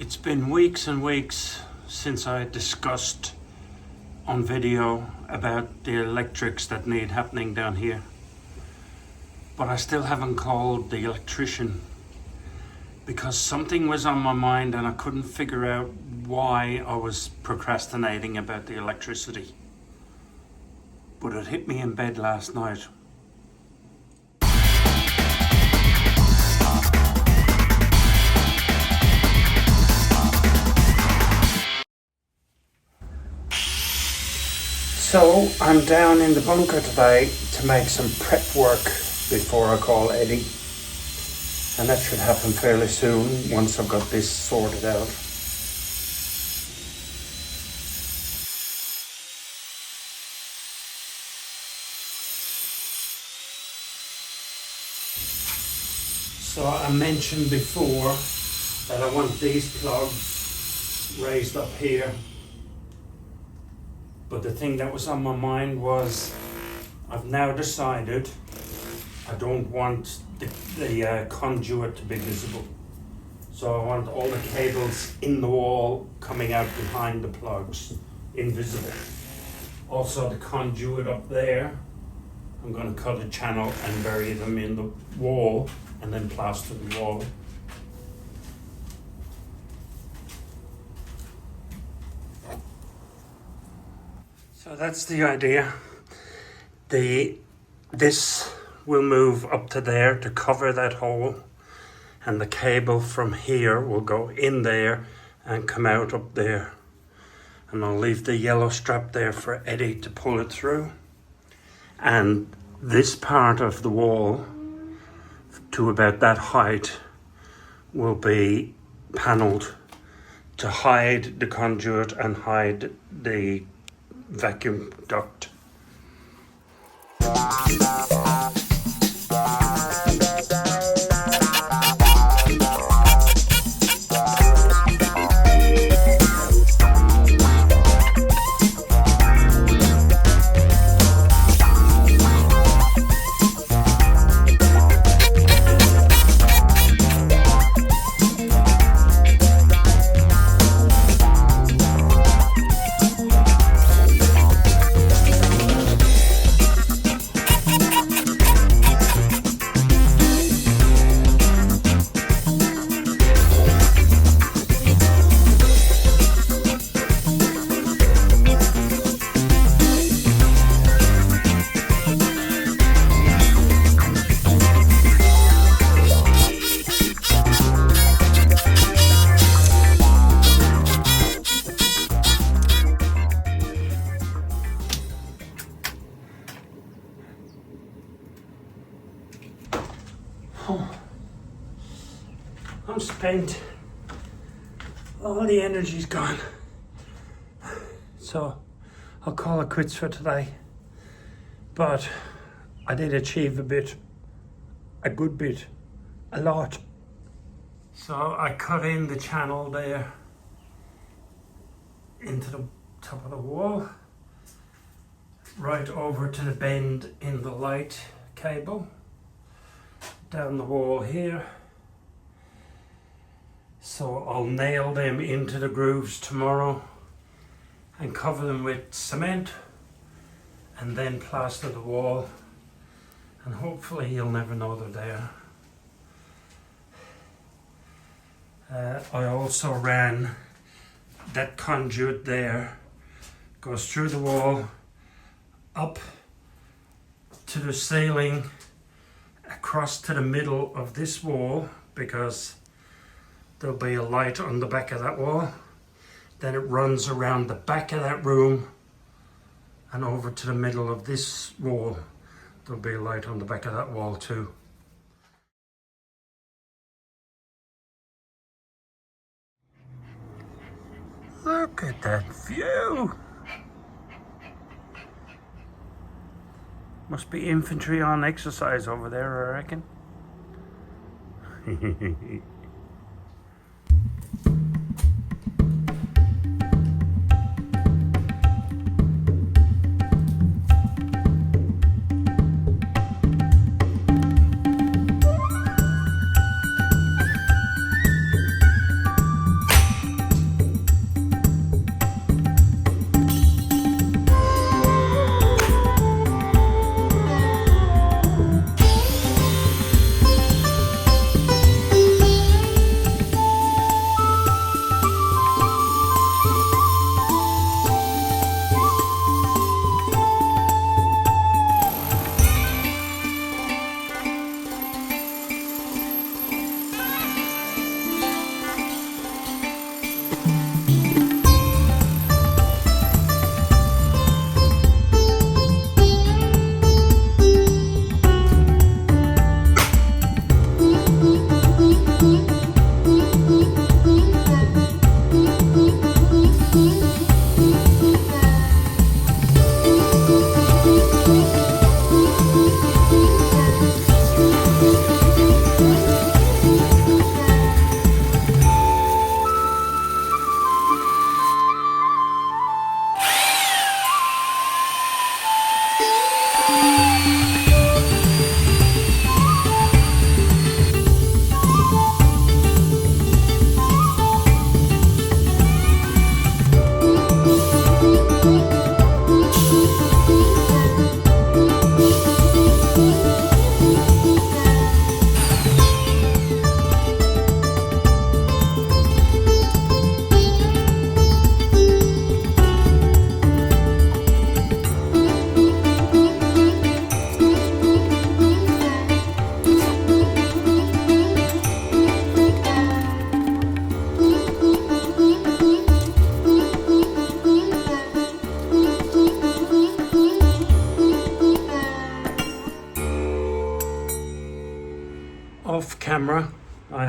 It's been weeks and weeks since I discussed on video about the electrics that need happening down here. But I still haven't called the electrician because something was on my mind and I couldn't figure out why I was procrastinating about the electricity. But it hit me in bed last night. So I'm down in the bunker today to make some prep work before I call Eddie. And that should happen fairly soon once I've got this sorted out. So I mentioned before that I want these plugs raised up here. But the thing that was on my mind was I've now decided I don't want the conduit to be visible. So I want all the cables in the wall coming out behind the plugs, invisible. Also the conduit up there, I'm going to cut a channel and bury them in the wall and then plaster the wall. So that's the idea. This will move up to there to cover that hole, and the cable from here will go in there and come out up there. And I'll leave the yellow strap there for Eddie to pull it through. And this part of the wall to about that height will be panelled to hide the conduit and hide the vacuum duct. I'm spent. All the energy's gone. So I'll call it quits for today. But I did achieve a good bit, a lot. So I cut in the channel there into the top of the wall, right over to the bend in the light cable, down the wall here. So I'll nail them into the grooves tomorrow and cover them with cement and then plaster the wall, and hopefully you'll never know they're there. I also ran that conduit there, goes through the wall, up to the ceiling, across to the middle of this wall, because there'll be a light on the back of that wall. Then it runs around the back of that room and over to the middle of this wall. There'll be a light on the back of that wall too. Look at that view! Must be infantry on exercise over there, I reckon.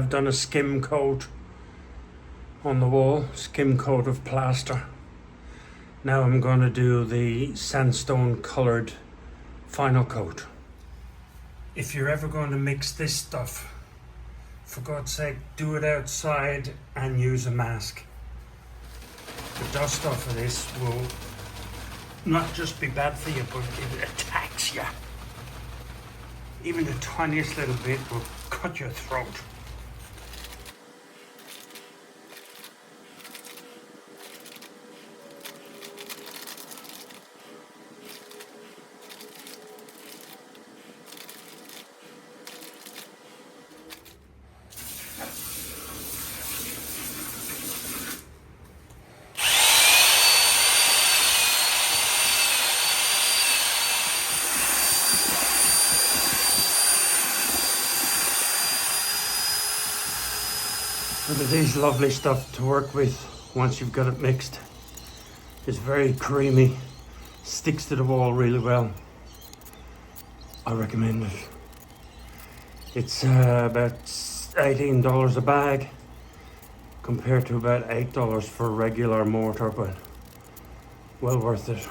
have done a skim coat on the wall, skim coat of plaster. Now I'm going to do the sandstone coloured final coat. If you're ever going to mix this stuff, for God's sake, do it outside and use a mask. The dust off of this will not just be bad for you, but it attacks you. Even the tiniest little bit will cut your throat. But it is lovely stuff to work with once you've got it mixed. It's very creamy, sticks to the wall really well. I recommend it. It's about $18 a bag compared to about $8 for regular mortar, but well worth it.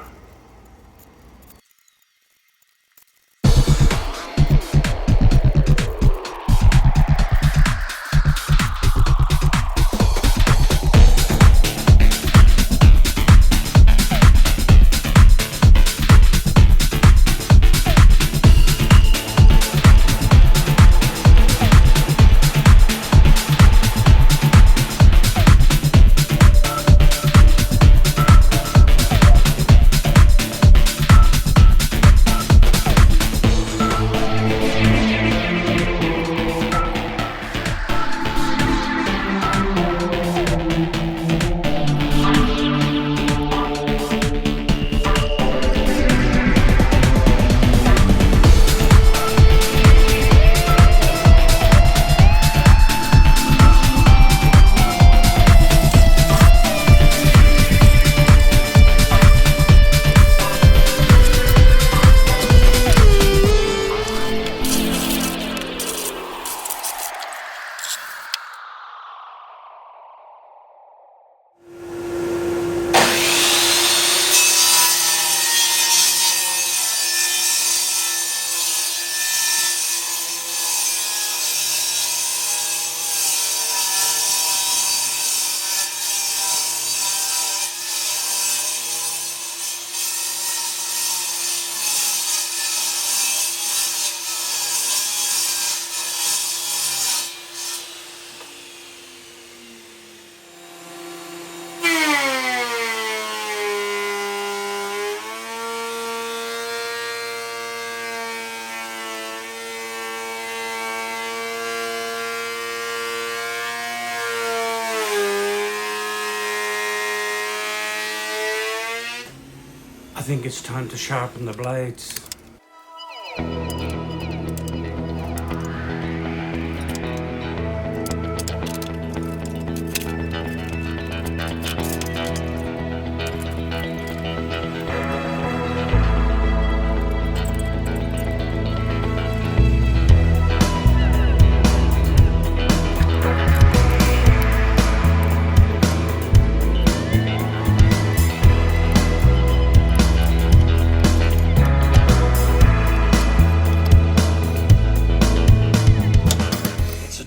I think it's time to sharpen the blades.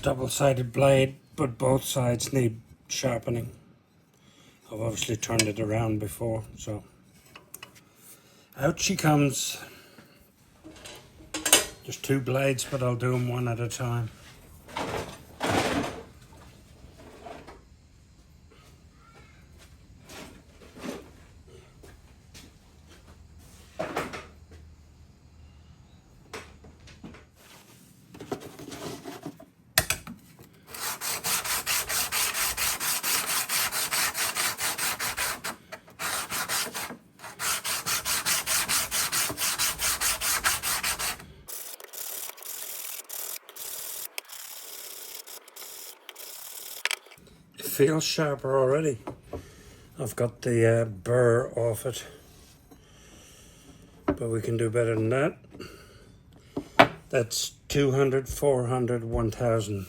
Double-sided blade, but both sides need sharpening. I've obviously turned it around before, so out she comes. There's two blades, but I'll do them one at a time. Feels sharper already. I've got the burr off it, but we can do better than that. That's 200, 400, 1000.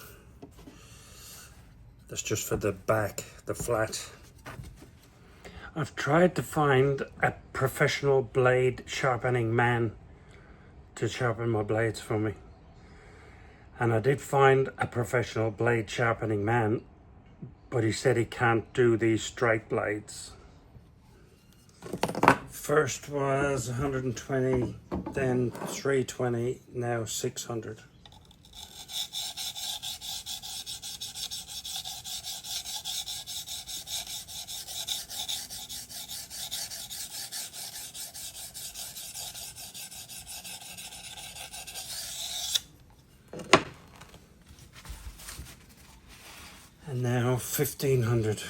That's just for the back, the flat. I've tried to find a professional blade sharpening man to sharpen my blades for me. And I did find a professional blade sharpening man, but he said he can't do these straight blades. First was 120, then 320, now 600. And now 1500.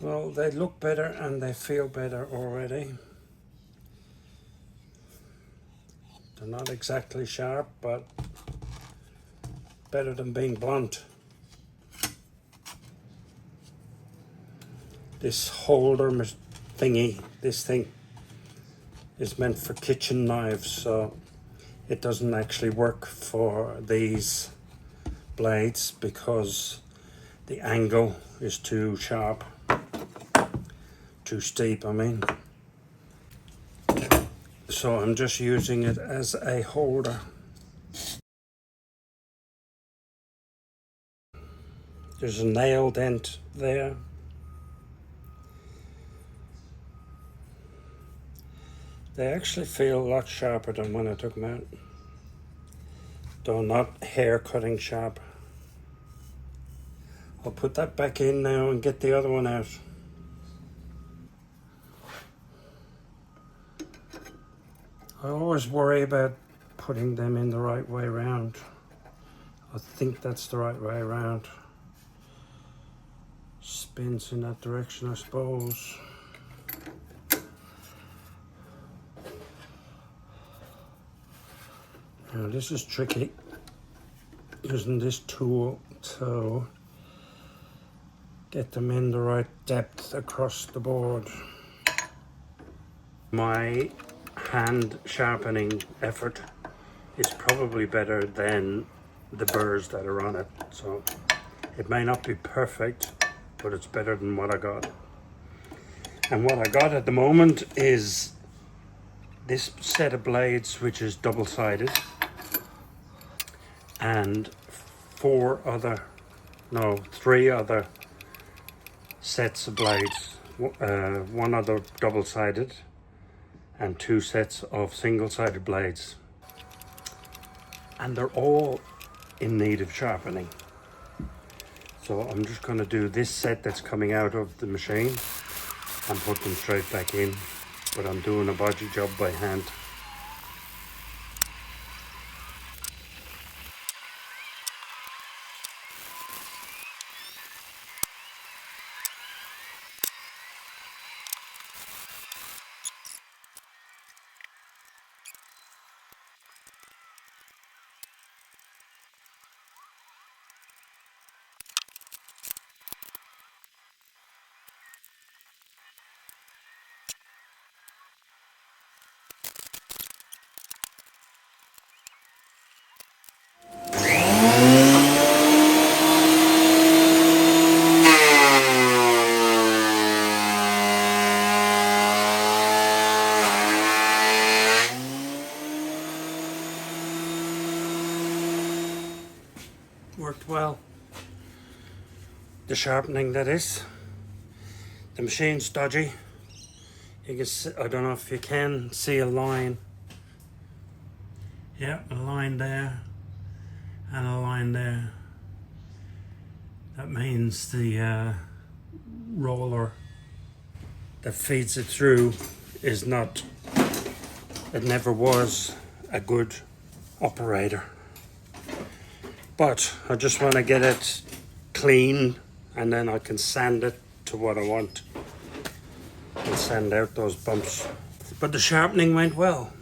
Well, they look better and they feel better already. They're not exactly sharp, but better than being blunt. This holder thingy, this thing, is meant for kitchen knives, so it doesn't actually work for these blades because the angle is too sharp, too steep, I mean. So I'm just using it as a holder. There's a nail dent there. They actually feel a lot sharper than when I took them out. Though not hair cutting sharp. I'll put that back in now and get the other one out. I always worry about putting them in the right way around. I think that's the right way around. Spins in that direction, I suppose. Now this is tricky, using this tool to get them in the right depth across the board. My hand sharpening effort is probably better than the burrs that are on it, so it may not be perfect, but it's better than what I got. And what I got at the moment is this set of blades, which is double-sided, and three other sets of blades. One other double-sided and two sets of single-sided blades. And they're all in need of sharpening. So I'm just going to do this set that's coming out of the machine and put them straight back in. But I'm doing a bodgy job by hand. Worked well. The sharpening, that is. The machine's dodgy. You can see, I don't know if you can see a line. Yeah, a line there and a line there. That means the roller that feeds it through is not, it never was a good operator. But I just want to get it clean and then I can sand it to what I want and sand out those bumps. But the sharpening went well.